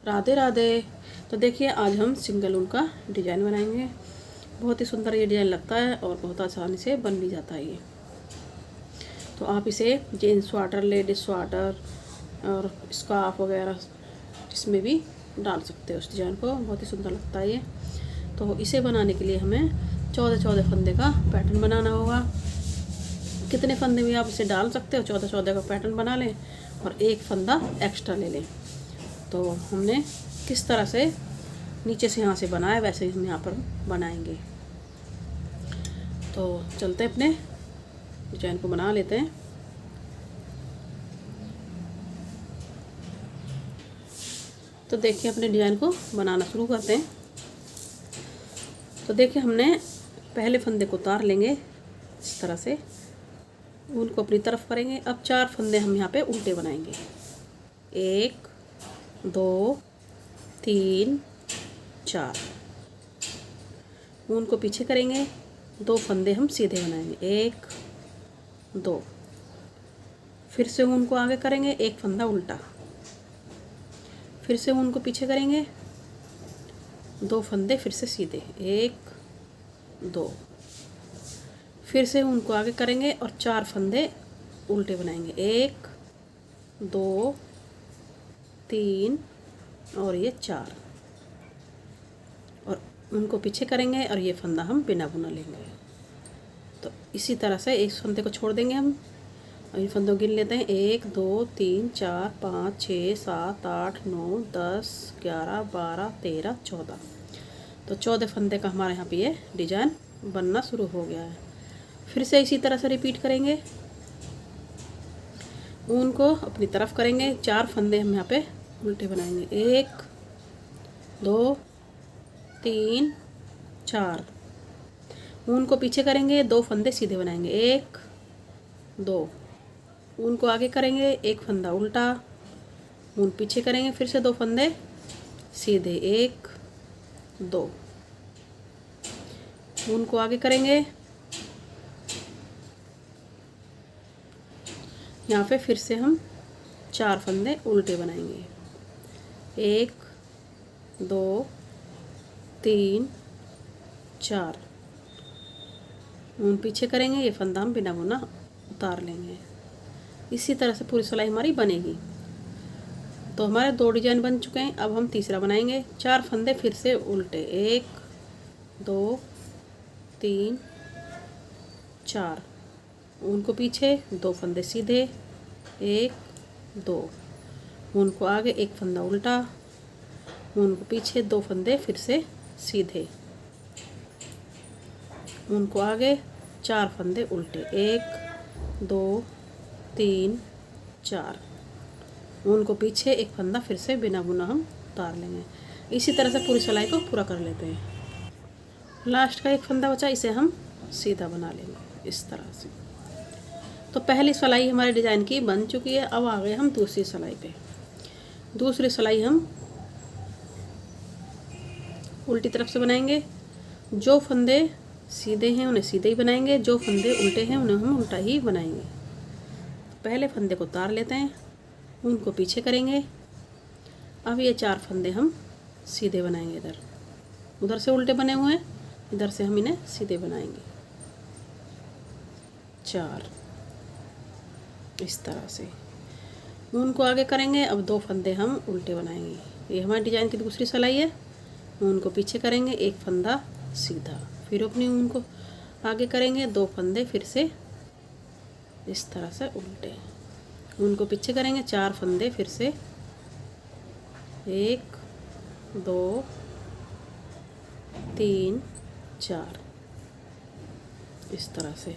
राधे राधे। तो देखिए आज हम सिंगल ऊन का डिज़ाइन बनाएंगे। बहुत ही सुंदर ये डिज़ाइन लगता है और बहुत आसानी से बन भी जाता है ये। तो आप इसे जेंट्स स्वेटर, लेडीज स्वेटर और स्कार्फ वगैरह इसमें भी डाल सकते हो इस डिज़ाइन को। बहुत ही सुंदर लगता है ये। तो इसे बनाने के लिए हमें 14-14 फंदे का पैटर्न बनाना होगा। कितने फंदे भी आप इसे डाल सकते हो, 14-14 का पैटर्न बना लें और एक फंदा एक्स्ट्रा ले लें। तो हमने किस तरह से नीचे से यहाँ से बनाया वैसे ही हम यहाँ पर बनाएंगे। तो चलते अपने डिजाइन को बना लेते हैं। तो देखिए अपने डिजाइन को बनाना शुरू करते हैं। तो देखिए हमने पहले फंदे को उतार लेंगे इस तरह से, उनको अपनी तरफ करेंगे। अब 4 फंदे हम यहाँ पे उल्टे बनाएंगे। 1 2 3 4। ऊन को पीछे करेंगे, 2 फंदे हम सीधे बनाएंगे। 1 2। फिर से ऊन को आगे करेंगे, एक फंदा उल्टा। फिर से ऊन को पीछे करेंगे, 2 फंदे फिर से सीधे। 1 2। फिर से ऊन को आगे करेंगे और 4 फंदे उल्टे बनाएंगे। 1 2 3 और ये 4। और उनको पीछे करेंगे और ये फंदा हम बिना बुना लेंगे। तो इसी तरह से एक फंदे को छोड़ देंगे हम और इन फंदों गिन लेते हैं। 1 2 3 4 5 6 7 8 9 10 11 12 13 14। तो 14 फंदे का हमारे यहाँ पे ये डिजाइन बनना शुरू हो गया है। फिर से इसी तरह से रिपीट करेंगे। ऊन को अपनी तरफ करेंगे, 4 फंदे हम यहाँ पे उल्टे बनाएंगे। 1 2 3 4। ऊन को पीछे करेंगे, 2 फंदे सीधे बनाएंगे। 1 2। ऊन को आगे करेंगे, एक फंदा उल्टा। ऊन पीछे करेंगे, फिर से 2 फंदे सीधे। 1 2। ऊन को आगे करेंगे, यहाँ पे फिर से हम 4 फंदे उल्टे बनाएंगे। 1 2 3 4। ऊन पीछे करेंगे, ये फंदा हम बिना बुना उतार लेंगे। इसी तरह से पूरी सिलाई हमारी बनेगी। तो हमारे 2 डिजाइन बन चुके हैं। अब हम तीसरा बनाएंगे। 4 फंदे फिर से उल्टे। 1 2 3 4। ऊन को पीछे, 2 फंदे सीधे। 1 2। ऊन को आगे, एक फंदा उल्टा। ऊन को पीछे, 2 फंदे फिर से सीधे। ऊन को आगे, 4 फंदे उल्टे। 1 2 3 4। ऊन को पीछे, एक फंदा फिर से बिना बुना हम उतार लेंगे। इसी तरह से पूरी सिलाई को पूरा कर लेते हैं। लास्ट का एक फंदा बचा, इसे हम सीधा बना लेंगे इस तरह से। तो पहली सिलाई हमारे डिज़ाइन की बन चुकी है। अब आ गए हम दूसरी सिलाई पे। दूसरी सिलाई हम उल्टी तरफ से बनाएंगे। जो फंदे सीधे हैं उन्हें सीधे ही बनाएंगे, जो फंदे उल्टे हैं उन्हें हम उल्टा ही बनाएंगे। पहले फंदे को उतार लेते हैं, उनको पीछे करेंगे। अब ये 4 फंदे हम सीधे बनाएंगे। इधर उधर से उल्टे बने हुए हैं, इधर से हम इन्हें सीधे बनाएंगे। 4 इस तरह से। ऊन को आगे करेंगे। अब 2 फंदे हम उल्टे बनाएंगे। ये हमारे डिजाइन की दूसरी सिलाई है। ऊन को पीछे करेंगे, एक फंदा सीधा। फिर अपनी ऊन को आगे करेंगे, 2 फंदे फिर से इस तरह से उल्टे। ऊन को पीछे करेंगे, 4 फंदे फिर से। 1 2 3 4 इस तरह से।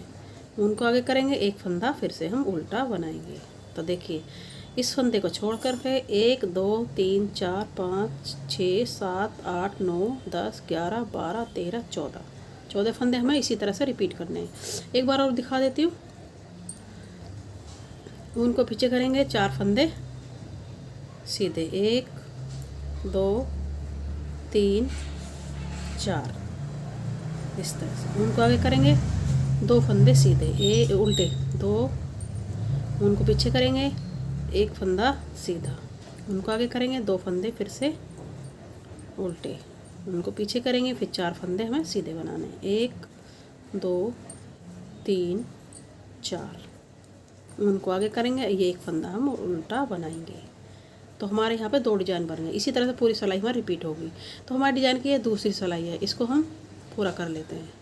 ऊन को आगे करेंगे, एक फंदा फिर से हम उल्टा बनाएंगे। तो देखिए इस फंदे को छोड़ कर के 1 2 3 4 5 6 7 8 9 10 11 12 13 14। 14 फंदे हमें इसी तरह से रिपीट करने हैं। एक बार और दिखा देती हूँ। ऊन को पीछे करेंगे, 4 फंदे सीधे। 1 2 3 4 इस तरह से। ऊन को आगे करेंगे, 2 फंदे सीधे, उल्टे 2। ऊन को पीछे करेंगे, एक फंदा सीधा। उनको आगे करेंगे, 2 फंदे फिर से उल्टे, उनको पीछे करेंगे, फिर 4 फंदे हमें सीधे बनाने, 1 2 3 4, उनको आगे करेंगे, ये एक फंदा हम उल्टा बनाएंगे। तो हमारे यहाँ पे 2 डिजाइन बन गए। इसी तरह से पूरी सिलाई हमारी रिपीट होगी। तो हमारी डिजाइन की ये दूसरी सिलाई है, इसको हम पूरा कर लेते हैं।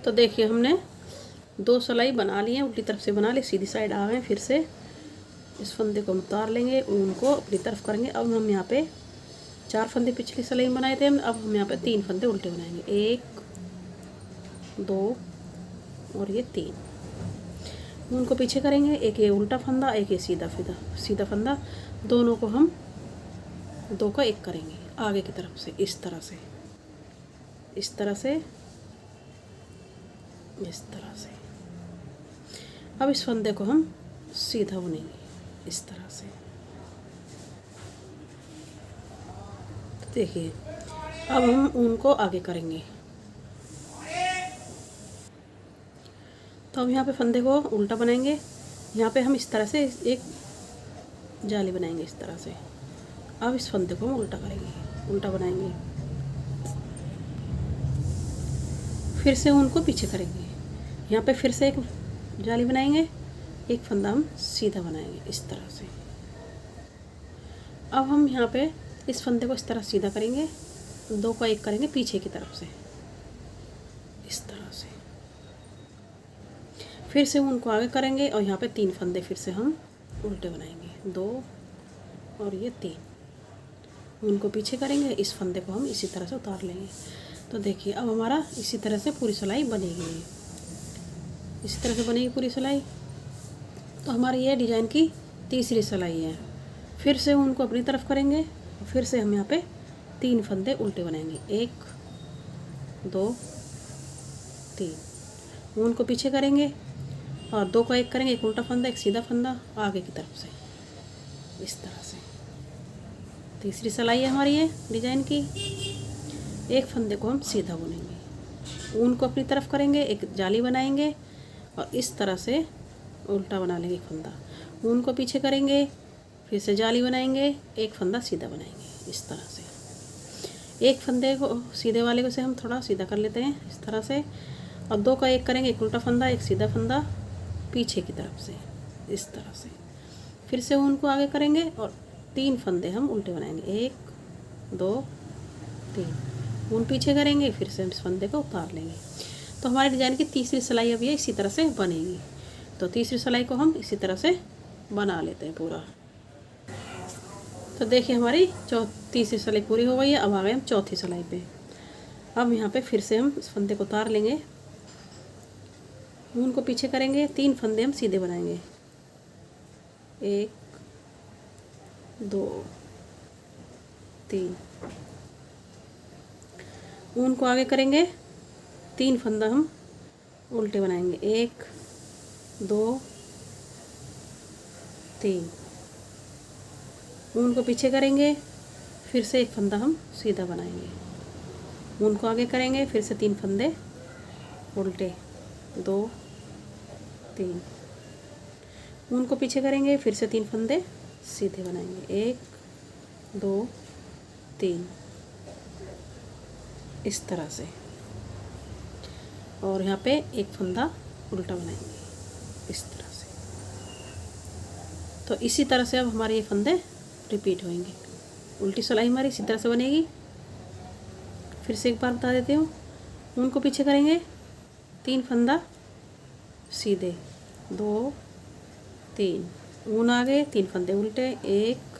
तो देखिए हमने 2 सिलाई बना ली है, उल्टी तरफ से बना ली, सीधी साइड आ गए। फिर से इस फंदे को हम उतार लेंगे, ऊन को अपनी तरफ करेंगे। अब हम यहाँ पे 4 फंदे पिछली सिलाई में बनाए थे, अब हम यहाँ पे 3 फंदे उल्टे बनाएंगे, 1 2 और ये 3। उनको पीछे करेंगे, एक ये उल्टा फंदा, एक ये सीधा फंदा, दोनों को हम 2 का 1 करेंगे आगे की तरफ से, इस तरह से, इस तरह से, इस तरह से। अब इस फंदे को हम सीधा बुनेंगे इस तरह से। तो देखिए अब हम उनको आगे करेंगे। तो हम यहाँ पे फंदे को उल्टा बनाएंगे, यहाँ पे हम इस तरह से एक जाली बनाएंगे इस तरह से। अब इस फंदे को हम उल्टा करेंगे, उल्टा बनाएंगे, फिर से उनको पीछे करेंगे, यहाँ पे फिर से एक जाली बनाएंगे, एक फंदा हम सीधा बनाएंगे इस तरह से। अब हम यहाँ पे इस फंदे को इस तरह सीधा करेंगे, 2 का 1 करेंगे पीछे की तरफ से, इस तरह से। फिर से उनको आगे करेंगे और यहाँ पे 3 फंदे फिर से हम उल्टे बनाएंगे, 2 और ये 3। उनको पीछे करेंगे, इस फंदे को हम इसी तरह से उतार लेंगे। तो देखिए अब हमारा इसी तरह से पूरी सिलाई बनेगी, इसी तरह से बनेगी पूरी सिलाई। तो हमारी ये डिजाइन की तीसरी सिलाई है। फिर से उनको अपनी तरफ करेंगे, फिर से हम यहाँ पे 3 फंदे उल्टे बनाएंगे, 1 2 3। उनको पीछे करेंगे और 2 का 1 करेंगे, एक उल्टा फंदा, एक सीधा फंदा आगे की तरफ से, इस तरह से। तीसरी सिलाई है हमारी ये डिजाइन की। एक फंदे को हम सीधा बुनेंगे, ऊन को अपनी तरफ करेंगे, एक जाली बनाएंगे और इस तरह से उल्टा बना लेंगे एक फंदा, ऊन को पीछे करेंगे, फिर से जाली बनाएंगे, एक फंदा सीधा बनाएंगे इस तरह से। एक फंदे को सीधे वाले को से हम थोड़ा सीधा कर लेते हैं इस तरह से, और 2 का 1 करेंगे, एक उल्टा फंदा, एक सीधा फंदा पीछे की तरफ से, इस तरह से। फिर से ऊन को आगे करेंगे और 3 फंदे हम उल्टे बनाएंगे, 1 2 3। ऊन पीछे करेंगे, फिर से हम इस फंदे को उतार लेंगे। तो हमारे डिजाइन की तीसरी सिलाई अब ये इसी तरह से बनेगी। तो तीसरी सिलाई को हम इसी तरह से बना लेते हैं पूरा। तो देखिए हमारी तीसरी सिलाई पूरी हो गई है। अब आ गए हम चौथी सिलाई पे। अब यहाँ पे फिर से हम इस फंदे को उतार लेंगे, ऊन को पीछे करेंगे, 3 फंदे हम सीधे बनाएंगे, 1 2 3। ऊन को आगे करेंगे, 3 फंदा हम उल्टे बनाएंगे, 1 2 3। ऊन को पीछे करेंगे, फिर से एक फंदा हम सीधा बनाएंगे, ऊन को आगे करेंगे, फिर से 3 फंदे उल्टे, 2 3। ऊन को पीछे करेंगे, फिर से 3 फंदे सीधे बनाएंगे, 1 2 3 इस तरह से। और यहाँ पे एक फंदा उल्टा बनाएंगे इस तरह से। तो इसी तरह से अब हमारे ये फंदे रिपीट होंगे। उल्टी सिलाई हमारी इसी तरह से बनेगी। फिर से एक बार बता देती हूँ, ऊन को पीछे करेंगे, 3 फंदा सीधे, 2 3। ऊन आगे, 3 फंदे उल्टे, 1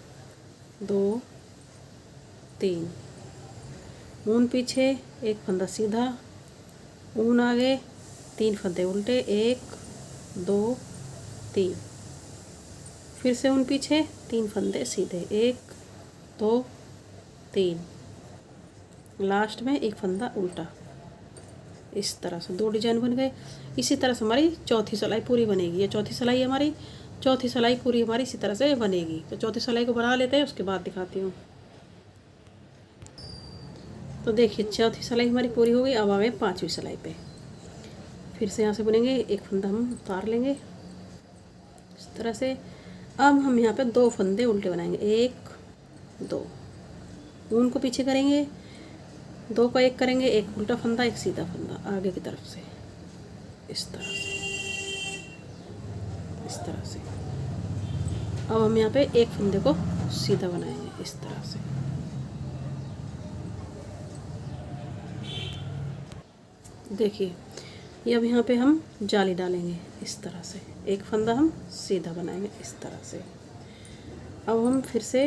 2 3। ऊन पीछे, एक फंदा सीधा, ऊन आगे, 3 फंदे उल्टे, 1 2 3। फिर से ऊन पीछे, 3 फंदे सीधे, 1 2 3। लास्ट में एक फंदा उल्टा, इस तरह से 2 डिजाइन बन गए। इसी तरह से हमारी चौथी सिलाई पूरी बनेगी। ये चौथी सिलाई हमारी, चौथी सिलाई पूरी हमारी इसी तरह से बनेगी। तो चौथी सिलाई को बना लेते हैं, उसके बाद दिखाती हूँ। तो देखिए चौथी सिलाई हमारी पूरी हो गई। अब आ गए 5वीं सिलाई पे। फिर से यहाँ से बुनेंगे, एक फंदा हम उतार लेंगे इस तरह से, अब हम यहाँ पे 2 फंदे उल्टे बनाएंगे, 1 2, ऊन को पीछे करेंगे, 2 का 1 करेंगे, एक उल्टा फंदा एक सीधा फंदा आगे की तरफ से, इस तरह से, इस तरह से। अब हम यहाँ पे एक फंदे को सीधा बनाएंगे इस तरह से। देखिए ये अब यहाँ पे हम जाली डालेंगे इस तरह से, एक फंदा हम सीधा बनाएंगे इस तरह से। अब हम फिर से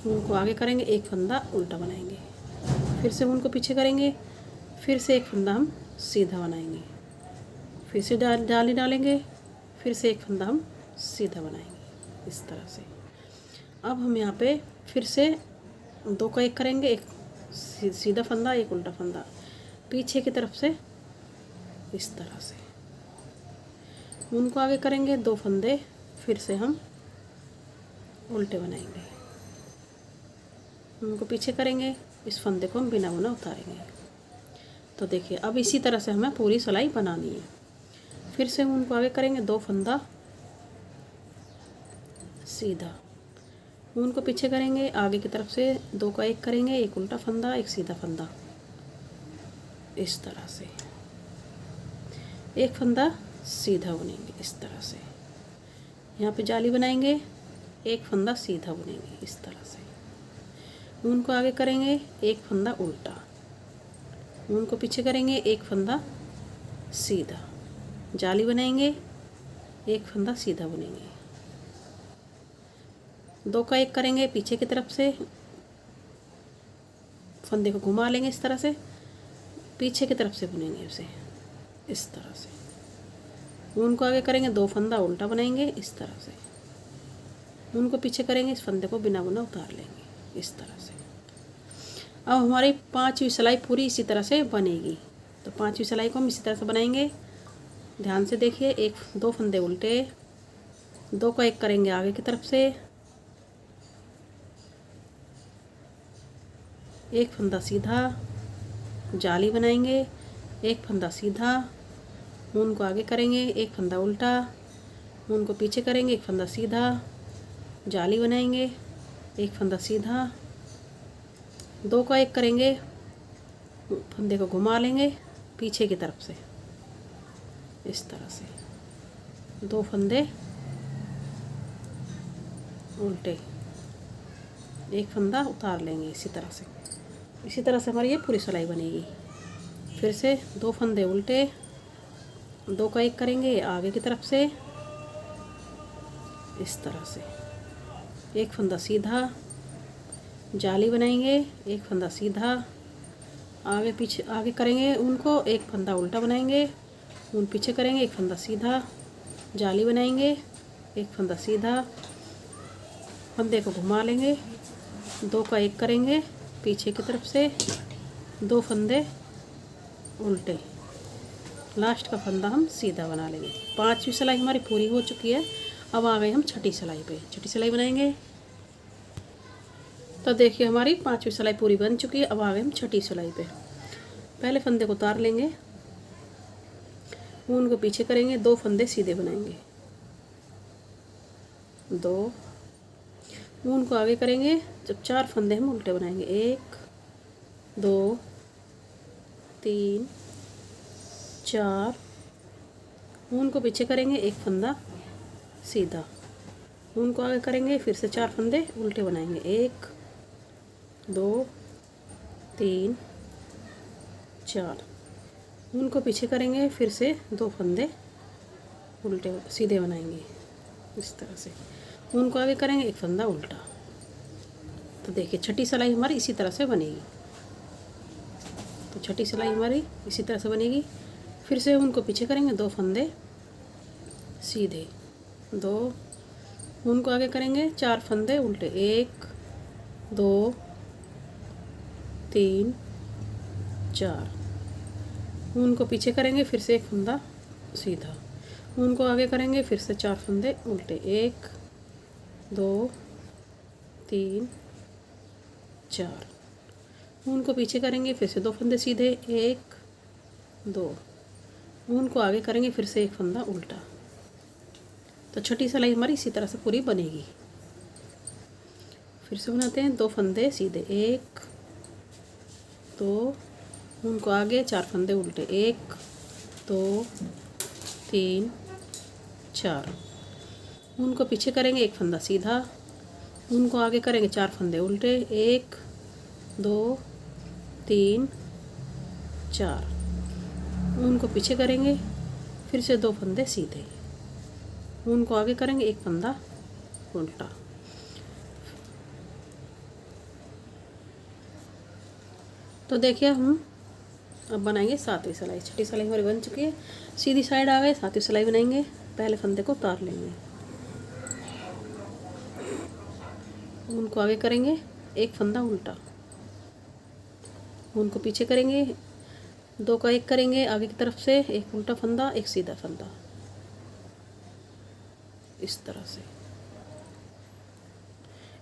ऊन को आगे करेंगे, एक फंदा उल्टा बनाएंगे, फिर से ऊन को पीछे करेंगे, फिर से एक फंदा हम सीधा बनाएंगे, फिर से जाली डालेंगे, फिर से एक फंदा हम सीधा बनाएंगे इस तरह से। अब हम यहाँ पे फिर से 2 का 1 करेंगे, एक सीधा फंदा एक उल्टा फंदा पीछे की तरफ से इस तरह से। उनको आगे करेंगे, 2 फंदे फिर से हम उल्टे बनाएंगे, उनको पीछे करेंगे, इस फंदे को हम बिना बुना उतारेंगे। तो देखिए अब इसी तरह से हमें पूरी सिलाई बनानी है। फिर से उनको आगे करेंगे, 2 फंदा सीधा, उनको पीछे करेंगे, आगे की तरफ से 2 का 1 करेंगे, एक उल्टा फंदा एक सीधा फंदा इस तरह से, एक फंदा सीधा बुनेंगे इस तरह से। यहाँ पे जाली बनाएंगे, एक फंदा सीधा बुनेंगे इस तरह से, उनको आगे करेंगे, एक फंदा उल्टा, उनको पीछे करेंगे, एक फंदा सीधा, जाली बनाएंगे, एक फंदा सीधा बुनेंगे, 2 का 1 करेंगे, पीछे की तरफ से फंदे को घुमा लेंगे इस तरह से, पीछे की तरफ से बुनेंगे उसे इस तरह से। उनको आगे करेंगे, 2 फंदा उल्टा बनाएंगे इस तरह से, उनको पीछे करेंगे, इस फंदे को बिना बुना उतार लेंगे इस तरह से। अब हमारी 5वीं सिलाई पूरी इसी तरह से बनेगी। तो 5वीं सिलाई को हम इसी तरह से बनाएंगे, ध्यान से देखिए। 2 फंदे उल्टे, 2 का 1 करेंगे आगे की तरफ से, एक फंदा सीधा, जाली बनाएंगे, एक फंदा सीधा, ऊन को आगे करेंगे, एक फंदा उल्टा, ऊन को पीछे करेंगे, एक फंदा सीधा, जाली बनाएंगे, एक फंदा सीधा, 2 का 1 करेंगे, फंदे को घुमा लेंगे पीछे की तरफ से इस तरह से, 2 फंदे उल्टे, एक फंदा उतार लेंगे इसी तरह से। इसी तरह से हमारी ये पूरी सिलाई बनेगी। फिर से 2 फंदे उल्टे, 2 का 1 करेंगे आगे की तरफ से इस तरह से, एक फंदा सीधा, जाली बनाएंगे, एक फंदा सीधा, आगे पीछे आगे करेंगे उनको, एक फंदा उल्टा बनाएंगे, उन पीछे करेंगे, एक फंदा सीधा, जाली बनाएंगे, एक फंदा सीधा, फंदे को घुमा लेंगे, 2 का 1 करेंगे, पीछे की तरफ से 2 फंदे उल्टे, लास्ट का फंदा हम सीधा बना लेंगे। 5वीं सिलाई हमारी पूरी हो चुकी है। अब आ गए हम छठी सिलाई पे, छठी सिलाई बनाएंगे। तो देखिए हमारी 5वीं सिलाई पूरी बन चुकी है। अब आ गए हम छठी सिलाई पे। पहले फंदे को उतार लेंगे, ऊन को पीछे करेंगे, 2 फंदे सीधे बनाएंगे, 2, ऊन को आगे करेंगे, जब 4 फंदे हम उल्टे बनाएंगे, 1 2 3 4, ऊन को पीछे करेंगे, एक फंदा सीधा, ऊन को आगे करेंगे, फिर से 4 फंदे उल्टे बनाएंगे, 1 2 3 4, ऊन को पीछे करेंगे, फिर से 2 फंदे उल्टे सीधे बनाएंगे इस तरह से, ऊन को आगे करेंगे, एक फंदा उल्टा। तो देखिए छठी सिलाई हमारी इसी तरह से बनेगी। तो छठी सिलाई हमारी इसी तरह से बनेगी। फिर से उनको पीछे करेंगे, 2 फंदे सीधे, 2, उनको आगे करेंगे, 4 फंदे उल्टे, 1 2 3 4, उनको पीछे करेंगे, फिर से एक फंदा सीधा, उनको आगे करेंगे, फिर से 4 फंदे उल्टे, 1 2 3 4, उनको पीछे करेंगे, फिर से 2 फंदे सीधे, 1 2, उनको आगे करेंगे, फिर से एक फंदा उल्टा, तो छठी सिलाई हमारी इसी तरह से पूरी बनेगी। फिर से बनाते हैं, 2 फंदे सीधे, 1 2, उनको आगे 4 फंदे उल्टे, 1 2 3 4, उनको पीछे करेंगे 1 फंदा सीधा, उनको आगे करेंगे 4 फंदे उल्टे, 1 2 3 4, उनको पीछे करेंगे, फिर से 2 फंदे सीधे, उनको आगे करेंगे 1 फंदा उल्टा। तो देखिए हम अब बनाएंगे 7वीं सिलाई। छठी सिलाई हमारी बन चुकी है, सीधी साइड आ गए, 7वीं सिलाई बनाएंगे। पहले फंदे को उतार लेंगे, उनको आगे करेंगे 1 फंदा उल्टा, उनको पीछे करेंगे, 2 का 1 करेंगे आगे की तरफ से, 1 उल्टा फंदा 1 सीधा फंदा, इस तरह से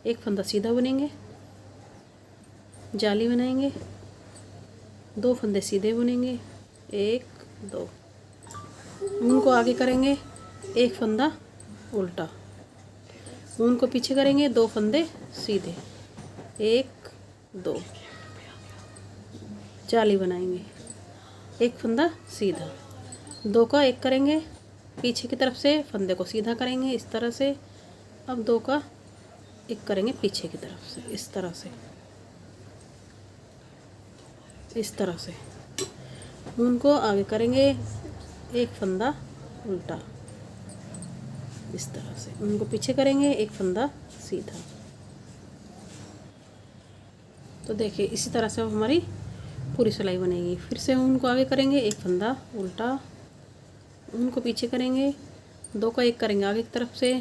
1 फंदा सीधा बुनेंगे, जाली बनाएंगे, 2 फंदे सीधे बुनेंगे, 1 2, उनको आगे करेंगे 1 फंदा उल्टा, उनको पीछे करेंगे 2 फंदे सीधे, 1 2, जाली बनाएंगे, 1 फंदा सीधा, 2 का 1 करेंगे पीछे की तरफ से, फंदे को सीधा करेंगे इस तरह से। अब 2 का 1 करेंगे पीछे की तरफ से, इस तरह से, इस तरह से, उनको आगे करेंगे 1 फंदा उल्टा, इस तरह से, उनको पीछे करेंगे 1 फंदा सीधा। तो देखिए इसी तरह से हमारी पूरी सिलाई बनेगी। फिर से उनको आगे करेंगे 1 फंदा उल्टा, उनको पीछे करेंगे, 2 का 1 करेंगे आगे की तरफ से,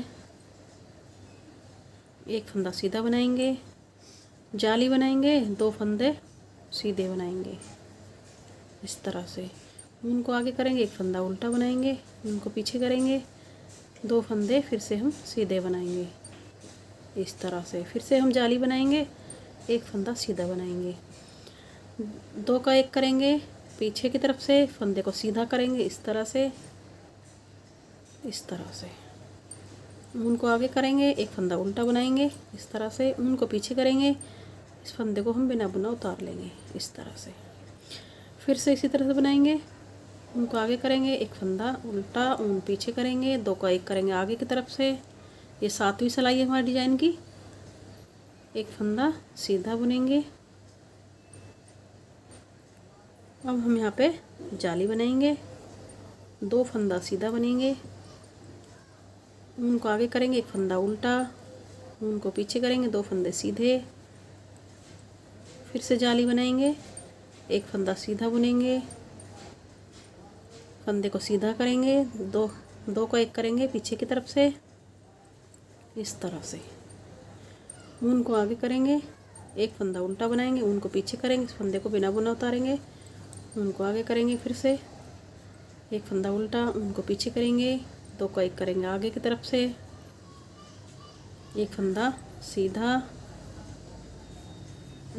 1 फंदा सीधा बनाएंगे, जाली बनाएंगे, 2 फंदे सीधे बनाएंगे इस तरह से, उनको आगे करेंगे 1 फंदा उल्टा बनाएंगे, उनको पीछे करेंगे, 2 फंदे फिर से हम सीधे बनाएंगे इस तरह से। फिर से हम जाली बनाएंगे, 1 फंदा सीधा बनाएंगे, 2 का 1 करेंगे पीछे की तरफ से, फंदे को सीधा करेंगे इस तरह से, इस तरह से, उनको आगे करेंगे 1 फंदा उल्टा बनाएंगे इस तरह से, उनको पीछे करेंगे, इस फंदे को हम बिना बुना उतार लेंगे इस तरह से। फिर से इसी तरह से बनाएंगे, उनको आगे करेंगे 1 फंदा उल्टा, उन पीछे करेंगे, 2 का 1 करेंगे आगे की तरफ से। ये 7वीं सिलाई है हमारे डिजाइन की। 1 फंदा सीधा बुनेंगे। अब हम यहाँ पे जाली बनाएंगे, 2 फंदा सीधा बनेंगे, उनको आगे करेंगे 1 फंदा उल्टा, उनको पीछे करेंगे, 2 फंदे सीधे, फिर से जाली बनाएंगे, 1 फंदा सीधा बुनेंगे, फंदे को सीधा करेंगे, 2 का 1 करेंगे पीछे की तरफ से इस तरह से, उनको आगे करेंगे, 1 फंदा उल्टा बनाएंगे, उनको पीछे करेंगे, इस फंदे को बिना बुना उतारेंगे, उनको आगे करेंगे, फिर से 1 फंदा उल्टा, उनको पीछे करेंगे, 2 का 1 करेंगे आगे की तरफ से, 1 फंदा सीधा,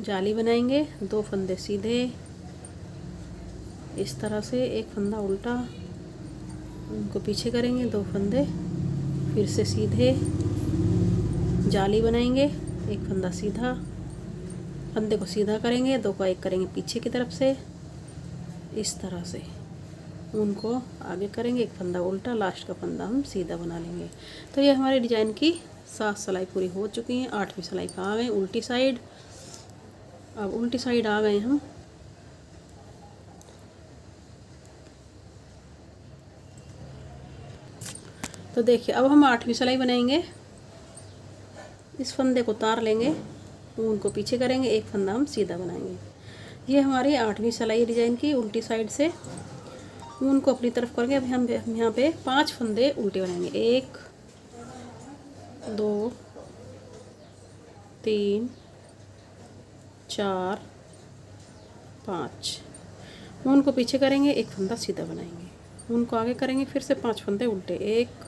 जाली बनाएंगे, 2 फंदे सीधे इस तरह से, 1 फंदा उल्टा, उनको पीछे करेंगे, 2 फंदे फिर से सीधे, जाली बनाएंगे, 1 फंदा सीधा, फंदे को सीधा करेंगे, 2 का 1 करेंगे पीछे की तरफ से इस तरह से, उनको आगे करेंगे, 1 फंदा उल्टा, लास्ट का फंदा हम सीधा बना लेंगे। तो ये हमारे डिजाइन की 7 सिलाई पूरी हो चुकी हैं। 8वीं सिलाई पे आ गए उल्टी साइड। अब उल्टी साइड आ गए हम। तो देखिए अब हम 8वीं सिलाई बनाएंगे। इस फंदे को उतार लेंगे, उनको पीछे करेंगे, 1 फंदा हम सीधा बनाएंगे। ये हमारी 8वीं सिलाई डिजाइन की उल्टी साइड से उनको अपनी तरफ करेंगे। अब हम यहाँ पे 5 फंदे उल्टे बनाएंगे, 1 2 3 4 5, उनको पीछे करेंगे, 1 फंदा सीधा बनाएंगे, उनको आगे करेंगे, फिर से 5 फंदे उल्टे, 1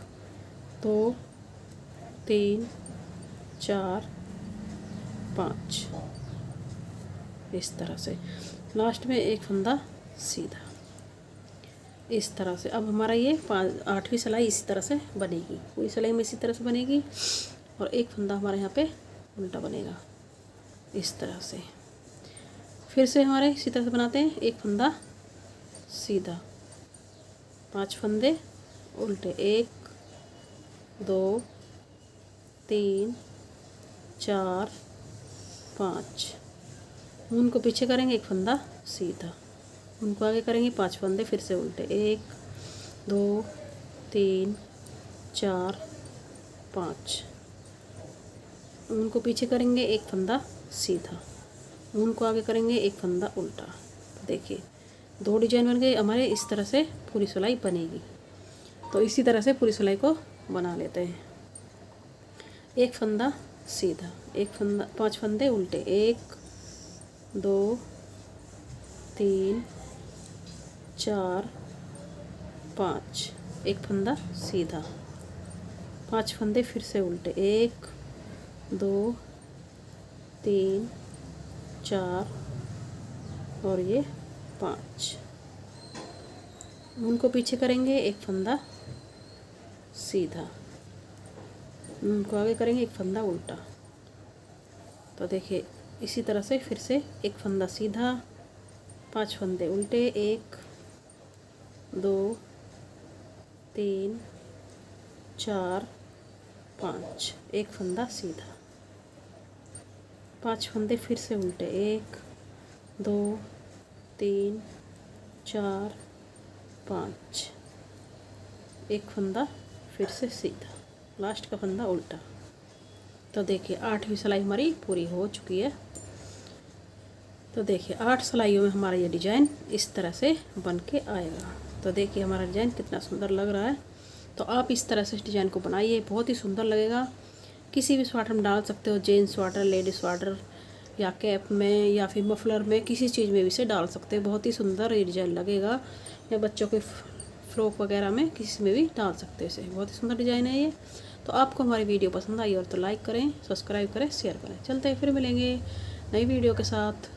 2 3 4 5 इस तरह से, लास्ट में 1 फंदा सीधा इस तरह से। अब हमारा ये 8वीं सिलाई इसी तरह से बनेगी, पूरी सिलाई में इसी तरह से बनेगी। और एक फंदा हमारे यहाँ पे उल्टा बनेगा इस तरह से। फिर से हमारे इसी तरह से बनाते हैं, एक फंदा सीधा, 5 फंदे उल्टे, 1 2 3 4 5, उनको पीछे करेंगे, एक फंदा सीधा, उनको आगे करेंगे, 5 फंदे फिर से उल्टे, 1 2 3 4 5, उनको पीछे करेंगे, एक फंदा सीधा, उनको आगे करेंगे, एक फंदा उल्टा। तो देखिए 2 डिजाइन बन गए हमारे। इस तरह से पूरी सिलाई बनेगी। तो इसी तरह से पूरी सिलाई को बना लेते हैं। एक फंदा सीधा, एक फंदा, 5 फंदे उल्टे, 1 2 3 4 5, एक फंदा सीधा, 5 फंदे फिर से उल्टे, 1 2 3 4 और ये 5, उनको पीछे करेंगे, एक फंदा सीधा, उनको आगे करेंगे, एक फंदा उल्टा। तो देखिए इसी तरह से फिर से एक फंदा सीधा, 5 फंदे उल्टे, 1 2 3 4 5, एक फंदा सीधा, 5 फंदे फिर से उल्टे, 1 2 3 4 5, एक फंदा फिर से सीधा, लास्ट का फंदा उल्टा। तो देखिए 8वीं सिलाई हमारी पूरी हो चुकी है। तो देखिए 8 सिलाइयों में हमारा ये डिज़ाइन इस तरह से बन के आएगा। तो देखिए हमारा डिज़ाइन कितना सुंदर लग रहा है। तो आप इस तरह से इस डिज़ाइन को बनाइए, बहुत ही सुंदर लगेगा। किसी भी स्वेटर में डाल सकते हो, जेंट्स स्वेटर, लेडीज स्वेटर, या कैप में, या फिर मफलर में, किसी चीज़ में भी इसे डाल सकते हैं। बहुत ही सुंदर ये डिज़ाइन लगेगा। या बच्चों के फ्रॉक वगैरह में किसी में भी डाल सकते हैं इसे। बहुत ही सुंदर डिज़ाइन है ये। तो आपको हमारी वीडियो पसंद आई और तो लाइक करें, सब्सक्राइब करें, शेयर करें। चलते हैं, फिर मिलेंगे नई वीडियो के साथ।